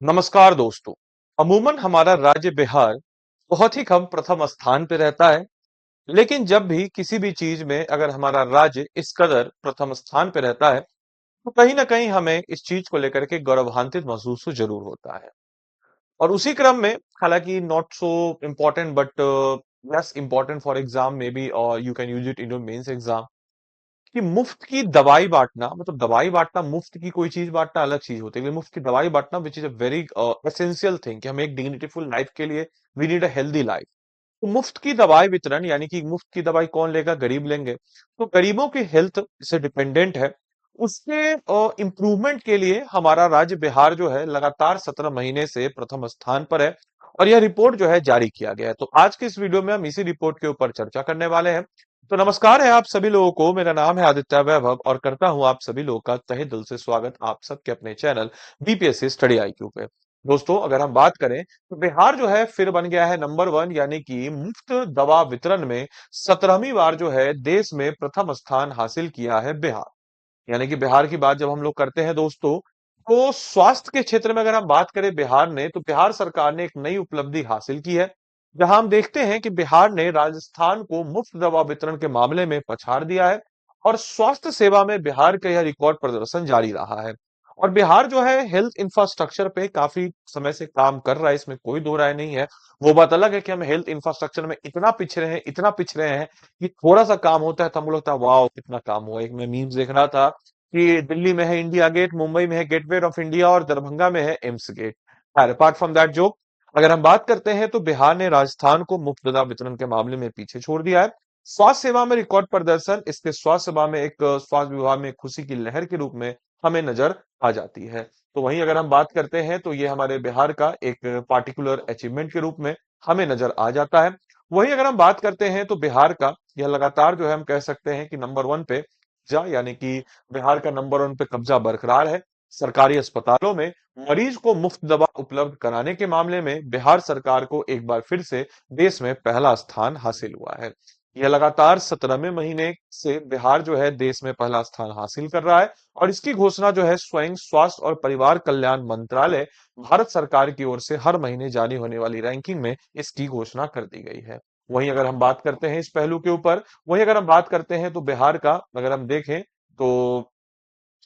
नमस्कार दोस्तों। अमूमन हमारा राज्य बिहार बहुत ही कम प्रथम स्थान पे रहता है। लेकिन जब भी किसी भी चीज में अगर हमारा राज्य इस कदर प्रथम स्थान पे रहता है तो कहीं ना कहीं हमें इस चीज को लेकर के गौरवान्वित महसूस तो जरूर होता है। और उसी क्रम में हालांकि not so important but less important for exam maybe और you can use it in your mains exam कि मुफ्त की दवाई बांटना मतलब दवाई बांटना मुफ्त की कोई चीज बांटना अलग चीज होती है, लेकिन मुफ्त की दवाई बांटना which is a very essential thing कि हमें एक डिग्निटीफुल लाइफ के लिए we need a healthy life. तो मुफ्त की दवाई वितरण यानी कि मुफ्त की दवाई कौन लेगा? गरीब लेंगे। तो गरीबों की हेल्थ से डिपेंडेंट है। उसके इम्प्रूवमेंट के लिए हमारा राज्य बिहार जो है लगातार 17 महीने से प्रथम स्थान पर है। और यह रिपोर्ट जो है जारी किया गया है, तो आज के इस वीडियो में हम इसी रिपोर्ट के ऊपर चर्चा करने वाले हैं। तो नमस्कार है आप सभी लोगों को, मेरा नाम है आदित्य वैभव और करता हूं आप सभी लोगों का तहे दिल से स्वागत आप सबके अपने चैनल बीपीएससी स्टडी आईक्यू पे। दोस्तों अगर हम बात करें तो बिहार जो है फिर बन गया है नंबर वन, यानी कि मुफ्त दवा वितरण में 17वीं बार जो है देश में प्रथम स्थान हासिल किया है बिहार। यानी कि बिहार की बात जब हम लोग करते हैं दोस्तों, तो स्वास्थ्य के क्षेत्र में अगर हम बात करें बिहार ने, तो बिहार सरकार ने एक नई उपलब्धि हासिल की है। जहां हम देखते हैं कि बिहार ने राजस्थान को मुफ्त दवा वितरण के मामले में पछाड़ दिया है और स्वास्थ्य सेवा में बिहार का यह रिकॉर्ड प्रदर्शन जारी रहा है। और बिहार जो है हेल्थ इंफ्रास्ट्रक्चर पे काफी समय से काम कर रहा है, इसमें कोई दो राय नहीं है। वो बात अलग है कि हम हेल्थ इंफ्रास्ट्रक्चर में इतना पिछड़े हैं कि थोड़ा सा काम होता है तो हम लोग लगता है वाह कितना काम हुआ। एक मैं मीम्स देख रहा था कि दिल्ली में है इंडिया गेट, मुंबई में है गेटवे ऑफ इंडिया और दरभंगा में है AIIMS gate. Apart from that joke, अगर हम बात करते हैं तो बिहार ने राजस्थान को मुफ्त दवा वितरण के मामले में पीछे छोड़ दिया है। स्वास्थ्य सेवा में रिकॉर्ड प्रदर्शन इसके स्वास्थ्य सेवा में एक स्वास्थ्य विभाग में खुशी की लहर के रूप में हमें नजर आ जाती है। तो वहीं अगर हम बात करते हैं तो ये हमारे बिहार का एक पार्टिकुलर अचीवमेंट के रूप में हमें नजर आ जाता है। वहीं अगर हम बात करते हैं तो बिहार का यह लगातार जो है हम कह सकते हैं कि नंबर वन पे जा यानी कि बिहार का नंबर वन पे कब्जा बरकरार है। सरकारी अस्पतालों में मरीज को मुफ्त दवा उपलब्ध कराने के मामले में बिहार सरकार को एक बार फिर से देश में पहला स्थान हासिल हुआ है। यह लगातार 17वें महीने से बिहार जो है देश में पहला स्थान हासिल कर रहा है और इसकी घोषणा जो है स्वयं स्वास्थ्य और परिवार कल्याण मंत्रालय भारत सरकार की ओर से हर महीने जारी होने वाली रैंकिंग में इसकी घोषणा कर दी गई है। वहीं अगर हम बात करते हैं इस पहलू के ऊपर, वहीं अगर हम बात करते हैं तो बिहार का अगर हम देखें तो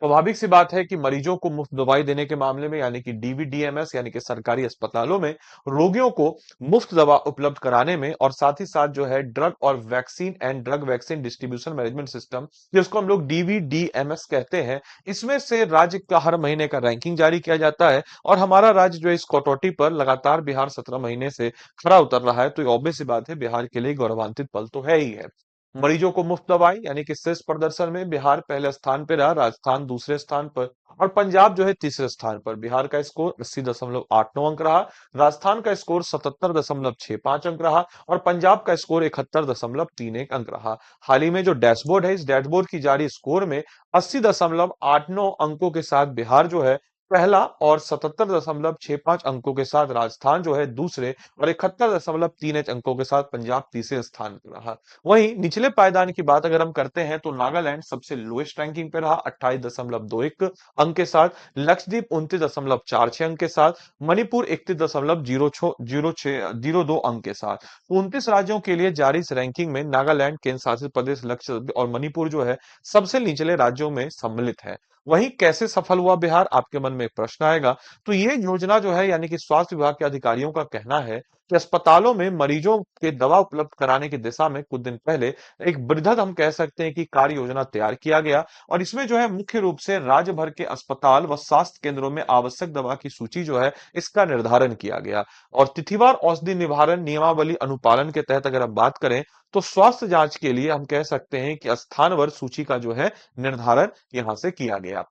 स्वाभाविक सी बात है कि मरीजों को मुफ्त दवाई देने के मामले में यानी कि डीवीडीएमएस यानी कि सरकारी अस्पतालों में रोगियों को मुफ्त दवा उपलब्ध कराने में और साथ ही साथ जो है ड्रग और vaccine and drug vaccine distribution management system, जिसको हम लोग डीवीडीएमएस कहते हैं, इसमें से राज्य का हर महीने का रैंकिंग जारी किया जाता है। और हमारा राज्य जो है इस कटौती पर लगातार बिहार 17 महीने से खरा उतर रहा है, तो ये ऑब्वियस सी बात है बिहार के लिए गौरवान्वित पल तो है ही है। मरीजों को मुफ्त दवाई यानी कि शीर्ष प्रदर्शन में बिहार पहले स्थान पर रहा, राजस्थान दूसरे स्थान पर और पंजाब जो है तीसरे स्थान पर। बिहार का स्कोर 80.89 अंक रहा, राजस्थान का स्कोर 77.65 अंक रहा और पंजाब का स्कोर 71.31 अंक रहा। हाल ही में जो डैशबोर्ड है, इस डैशबोर्ड की जारी स्कोर में 80.89 अंकों के साथ बिहार जो है पहला और 77.65 अंकों के साथ राजस्थान जो है दूसरे और 71.31 अंकों के साथ पंजाब तीसरे स्थान पर रहा। वहीं निचले पायदान की बात अगर हम करते हैं तो नागालैंड सबसे लोएस्ट रैंकिंग पे रहा 28.21 अंक के साथ, लक्षद्वीप 29.46 अंक के साथ, मणिपुर 31.06 अंक के साथ। 29 राज्यों के लिए जारी इस रैंकिंग में नागालैंड, केंद्र शासित प्रदेश लक्षद्वीप और मणिपुर जो है सबसे निचले राज्यों में सम्मिलित है। वहीं कैसे सफल हुआ बिहार, आपके मन में एक प्रश्न आएगा। तो ये योजना जो है यानी कि स्वास्थ्य विभाग के अधिकारियों का कहना है कि अस्पतालों में मरीजों के दवा उपलब्ध कराने की दिशा में कुछ दिन पहले एक बृहद हम कह सकते हैं कि कार्य योजना तैयार किया गया और इसमें जो है मुख्य रूप से राज्य भर के अस्पताल व स्वास्थ्य केंद्रों में आवश्यक दवा की सूची जो है इसका निर्धारण किया गया। और तिथिवार औषधि निवारण नियमावली अनुपालन के तहत अगर हम बात करें तो स्वास्थ्य जांच के लिए हम कह सकते हैं कि स्थानवर सूची का जो है निर्धारण यहां से किया गया।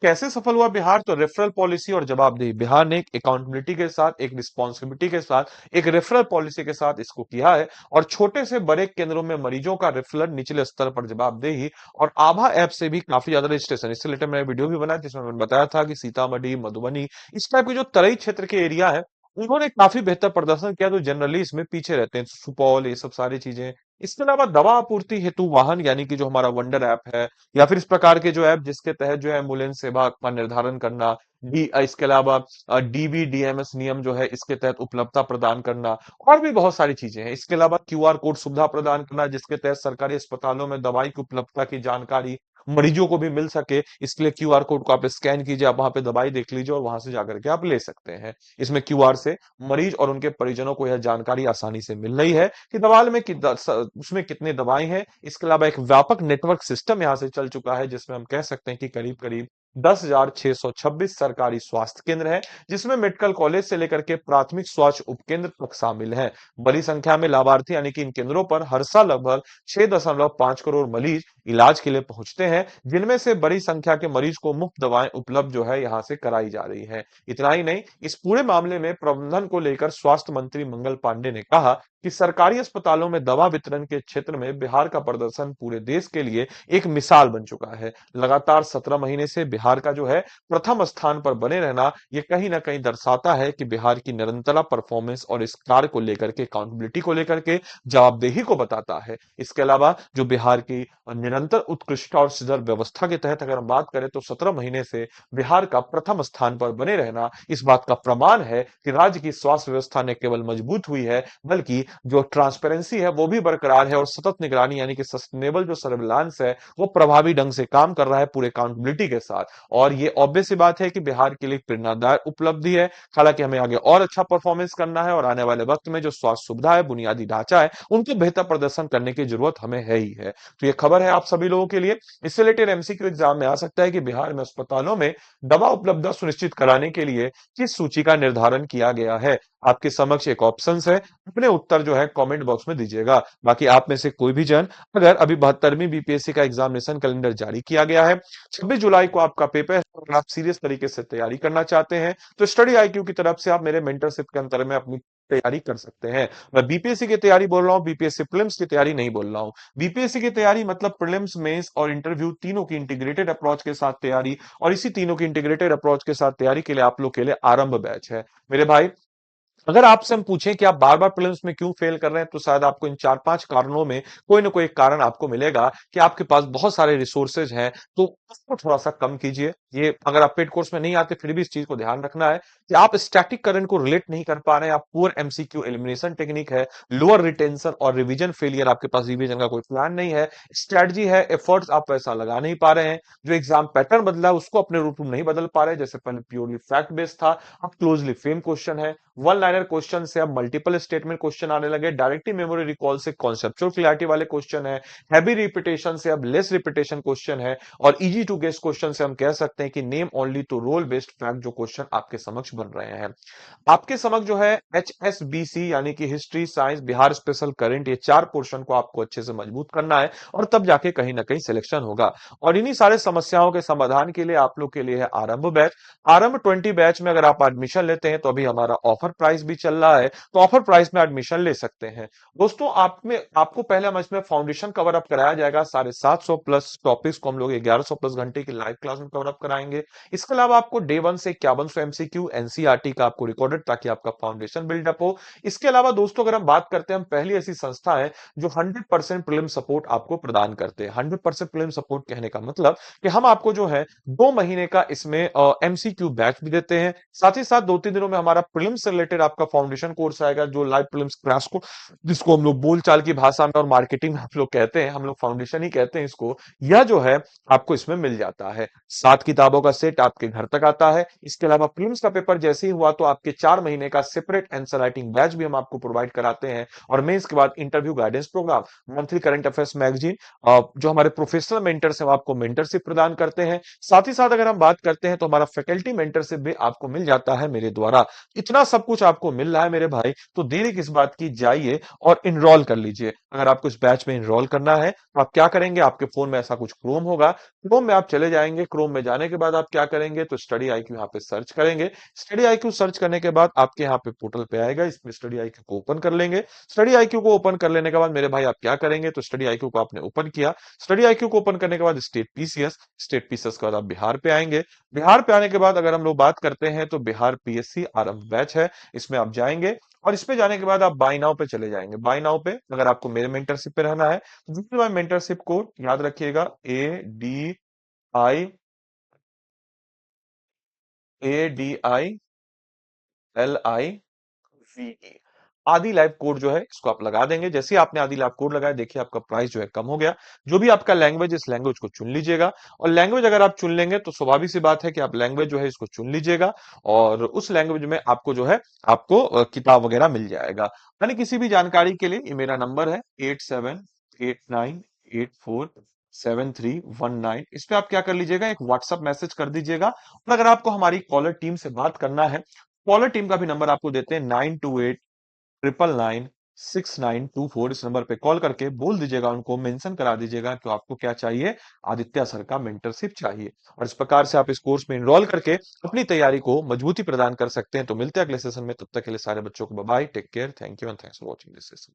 कैसे सफल हुआ बिहार? तो रेफरल पॉलिसी और जवाबदेही। बिहार ने एक अकाउंटेबिलिटी के साथ, एक रिस्पॉन्सिबिलिटी के साथ, एक रेफरल पॉलिसी के साथ इसको किया है और छोटे से बड़े केंद्रों में मरीजों का रेफरल, निचले स्तर पर जवाबदेही और आभा ऐप से भी काफी ज्यादा रजिस्ट्रेशन। इससे रिलेटेड मैंने वीडियो भी बनाया जिसमें मैंने बताया था कि सीतामढ़ी, मधुबनी, इस टाइप के जो तराई क्षेत्र के एरिया है उन्होंने काफी बेहतर प्रदर्शन किया, तो जनरली इसमें पीछे रहते हैं। सुपौल, ये सब सारी चीजें। इसके अलावा दवा आपूर्ति हेतु वाहन यानी कि जो हमारा वंडर ऐप है या फिर इस प्रकार के जो ऐप जिसके तहत जो है एम्बुलेंस सेवा का निर्धारण करना इसके अलावा डीबीडीएमएस नियम जो है इसके तहत उपलब्धता प्रदान करना और भी बहुत सारी चीजें हैं। इसके अलावा क्यूआर कोड सुविधा प्रदान करना जिसके तहत सरकारी अस्पतालों में दवाई की उपलब्धता की जानकारी मरीजों को भी मिल सके, इसके लिए क्यूआर कोड को आप स्कैन कीजिए, आप वहां पे दवाई देख लीजिए और वहां से जाकर के आप ले सकते हैं। इसमें क्यूआर से मरीज और उनके परिजनों को यह जानकारी आसानी से मिल रही है कि दवा में उसमें कितनी दवाएं हैं। इसके अलावा एक व्यापक नेटवर्क सिस्टम यहां से चल चुका है जिसमें हम कह सकते हैं कि करीब करीब 10,626 सरकारी स्वास्थ्य केंद्र है, जिसमें मेडिकल कॉलेज से लेकर के प्राथमिक स्वास्थ्य उपकेंद्र तक शामिल है। बड़ी संख्या में लाभार्थी यानी कि इन केंद्रों पर हर साल लगभग 6.5 करोड़ मरीज इलाज के लिए पहुंचते हैं, जिनमें से बड़ी संख्या के मरीज को मुफ्त दवाएं उपलब्ध जो है यहां से कराई जा रही है। इतना ही नहीं, इस पूरे मामले में प्रबंधन को लेकर स्वास्थ्य मंत्री मंगल पांडे ने कहा कि सरकारी अस्पतालों में दवा वितरण के क्षेत्र में बिहार का प्रदर्शन पूरे देश के लिए एक मिसाल बन चुका है। लगातार 17 महीने से बिहार का जो है प्रथम स्थान पर बने रहना, ये कहीं ना कहीं दर्शाता है कि बिहार की निरंतर परफॉर्मेंस और इस कार्य को लेकर के, अकाउंटेबिलिटी को लेकर के, जवाबदेही को बताता है। इसके अलावा जो बिहार की निरंतर उत्कृष्टता और सुधर व्यवस्था के तहत अगर हम बात करें तो 17 महीने से बिहार का प्रथम स्थान पर बने रहना इस बात का प्रमाण है कि राज्य की स्वास्थ्य व्यवस्था न केवल मजबूत हुई है, बल्कि जो ट्रांसपेरेंसी है वो भी बरकरार है और सतत निगरानी यानी कि सस्टेनेबल जो सर्विलांस है वो प्रभावी ढंग से काम कर रहा है पूरे अकाउंटेबिलिटी के साथ। और ये ऑब्वियस सी बात है कि बिहार के लिए प्रेरणादायक उपलब्धि है। हालांकि हमें आगे और अच्छा परफॉर्मेंस करना है और आने वाले वक्त में जो स्वास्थ्य सुविधा है, बुनियादी ढांचा है, उनको बेहतर प्रदर्शन करने की जरूरत हमें है ही है। तो ये खबर है आप सभी लोगों के लिए। इससे रिलेटेड एमसीक्यू एग्जाम में आ सकता है कि बिहार में अस्पतालों में दवा उपलब्धता सुनिश्चित कराने के लिए किस सूची का निर्धारण किया गया है। आपके समक्ष एक ऑप्शंस है, अपने उत्तर जो है कमेंट बॉक्स में दीजिएगा। बाकी आप में से कोई भी जन अगर अभी 72वीं बीपीएससी का एग्जामिनेशन कैलेंडर जारी किया गया है, 26 जुलाई को आपका पेपर है, अगर आप सीरियस तरीके से तैयारी करना चाहते हैं तो स्टडी आईक्यू की तरफ से आप मेरे मेंटरशिप के अंतर में अपनी तैयारी कर सकते हैं। मैं बीपीएससी की तैयारी बोल रहा हूं, बीपीएससी प्रीलिम्स की तैयारी नहीं बोल रहा हूं। बीपीएससी की तैयारी मतलब प्रीलिम्स, मेंस और इंटरव्यू तीनों की इंटीग्रेटेड अप्रोच के साथ तैयारी, और इसी तीनों की इंटीग्रेटेड अप्रोच के साथ तैयारी के लिए आप लोग के लिए आरंभ बैच है। मेरे भाई, अगर आपसे हम पूछें कि आप बार-बार प्रीलिम्स में क्यों फेल कर रहे हैं, तो शायद आपको इन 4-5 कारणों में कोई ना कोई एक कारण आपको मिलेगा कि आपके पास बहुत सारे रिसोर्सेज हैं, तो उसको थोड़ा-सा कम कीजिए। ये अगर आप पेड कोर्स में नहीं आते, फिर भी इस चीज को ध्यान रखना है कि आप स्टैटिक करंट को रिलेट नहीं कर पा रहे हैं, आप पुअर एमसीक्यू एलिमिनेशन टेक्निक है, लोअर रिटेंशन और रिवीजन फेलियर, आपके पास रिवीजन का कोई प्लान नहीं है, स्ट्रेटजी है, एफर्ट्स आप वैसा लगा नहीं पा रहे हैं, जो एग्जाम पैटर्न बदला है उसको अपने रूप में नहीं बदल पा रहे हैं। जैसे पहले प्योरली फैक्ट बेस्ड था, अब क्लोजली फ्रेम क्वेश्चन है, वन लाइनर क्वेश्चन से अब मल्टीपल स्टेटमेंट क्वेश्चन आने लगे, डायरेक्टिव मेमोरी रिकॉल से कॉन्सेप्चुअल क्लैरिटी वाले क्वेश्चन है, हैवी रिपीटेशन से अब लेस रिपीटेशन क्वेश्चन है, और इजी टू गेस क्वेश्चन से हम कह सकते हैं कि name only to role based fact जो क्वेश्चन आपके समक्ष बन रहे हैं। आपके समक्ष जो है एचएसबीसी यानी कि history, science, Bihar special current, ये चार पोर्शन को आपको अच्छे से मजबूत करना है और तब जाके कहीं ना कहीं सिलेक्शन होगा। और इन्हीं सारे समस्याओं के समाधान के लिए आप लोग के लिए है आरंभ बैच। आरंभ 20 बैच में अगर आप एडमिशन लेते हैं तो अभी हमारा ऑफर प्राइस भी चल रहा है, तो ऑफर प्राइस में एडमिशन ले सकते हैं। दोस्तों, आप में आपको पहले हम इसमें फाउंडेशन कवर अप कराया जाएगा, 750 प्लस टॉपिक्स को हम लोग 1100 प्लस घंटे की लाइव क्लास में कवर अप कराएंगे। इसके अलावा आपको डे 1 से 5100 एमसीक्यू एनसीईआरटी का आपको रिकॉर्डेड, ताकि आपका फाउंडेशन बिल्डअप हो। इसके अलावा दोस्तों, अगर हम बात करते हैं, हम पहली ऐसी संस्था है जो 100% प्रीलिम सपोर्ट आपको प्रदान करते हैं। 100% प्रीलिम सपोर्ट कहने का मतलब कि हम आपको जो है 2 महीने का इसमें एमसीक्यू बैच भी देते हैं, साथ ही साथ 2-3 दिनों में हमारा प्रीलिम्स से रिलेटेड आपका फाउंडेशन कोर्स आएगा, जो लाइव प्रीलिम्स क्रैश को, जिसको हम लोग बोलचाल की भाषा में और मार्केटिंग में आप लोग कहते हैं, हम लोग फाउंडेशन ही कहते हैं इसको, यह जो है आपको इसमें मिल जाता है। 7 किताबों का सेट आपके घर तक आता है। इसके अलावा प्रीलिम्स का पेपर जैसे ही हुआ तो आपके 4 महीने का सेपरेट आंसर राइटिंग बैच भी हम आपको प्रोवाइड कराते हैं, और मेंस के बाद interview guidance programme, monthly current affairs magazine, जो हमारे प्रोफेशनल मेंटर्स हैं वो आपको मेंटरशिप प्रदान करते हैं। साथ ही साथ अगर हम बात करते हैं तो हमारा फैकल्टी मेंटरशिप भी आपको मिल जाता है मेरे द्वारा। इतना सब कुछ आपको मिल रहा है मेरे भाई, तो देरी किस बात की, जाइए और इनरोल कर लीजिए। अगर आपको इस बैच में इनरोल करना है तो आप क्या करेंगे, आपके फोन में ऐसा कुछ क्रोम होगा, क्रोम में आप चले जाएंगे, क्रोम में जाने के बाद आप क्या करेंगे, तो स्टडी आईक्यू यहाँ पे सर्च करेंगे। स्टडी आईक्यू सर्च करने के बाद आपके यहाँ पे पोर्टल पे आएगा, इसमें स्टडी आईक्यू को ओपन कर लेंगे। स्टडी आईक्यू को ओपन कर लेने के बाद मेरे भाई आप क्या करेंगे, तो स्टडी आईक्यू को आपने ओपन किया, स्टडी आईक्यू को ओपन करने के बाद स्टेट पीसीएस के बाद आप बिहार पे आएंगे। बिहार पे आने के बाद अगर हम लोग बात करते हैं तो बिहार पीएससी आरंभ बैच है, इसमें आप जाएंगे और इसमें जाने के बाद आप बाय नाउ पे चले जाएंगे। बाय नाउ पे अगर आपको मेरे मेंटरशिप पे रहना है तो मेंटरशिप कोड याद रखिएगा, ADI ADILIVE। आदि लाइव कोड जो है इसको आप लगा देंगे। जैसे ही आपने आदि लाइव कोड लगाया, देखिए आपका प्राइस जो है कम हो गया। जो भी आपका लैंग्वेज, इस लैंग्वेज को चुन लीजिएगा। और लैंग्वेज अगर आप चुन लेंगे तो स्वाभाविक सी बात है कि आप लैंग्वेज जो है इसको चुन लीजिएगा, और उस लैंग्वेज में आपको जो है आपको किताब वगैरह मिल जाएगा। यानी किसी भी जानकारी के लिए ये मेरा नंबर है 8789847319। इस पे आप क्या कर लीजिएगा, एक व्हाट्सएप मैसेज कर दीजिएगा। और अगर आपको हमारी कॉलर टीम से बात करना है, कॉलर टीम का भी नंबर आपको देते हैं 9289996924। इस नंबर पे कॉल करके बोल दीजिएगा, उनको मेंशन करा दीजिएगा कि आपको क्या चाहिए, आदित्य सर का मेंटरशिप चाहिए। और इस प्रकार से आप इस कोर्स में एनरोल करके अपनी तैयारी को मजबूती प्रदान कर सकते हैं। तो मिलते हैं अगले सेशन में, तब तक के लिए सारे बच्चों को bye bye, take care, thank you and thanks for watching this session.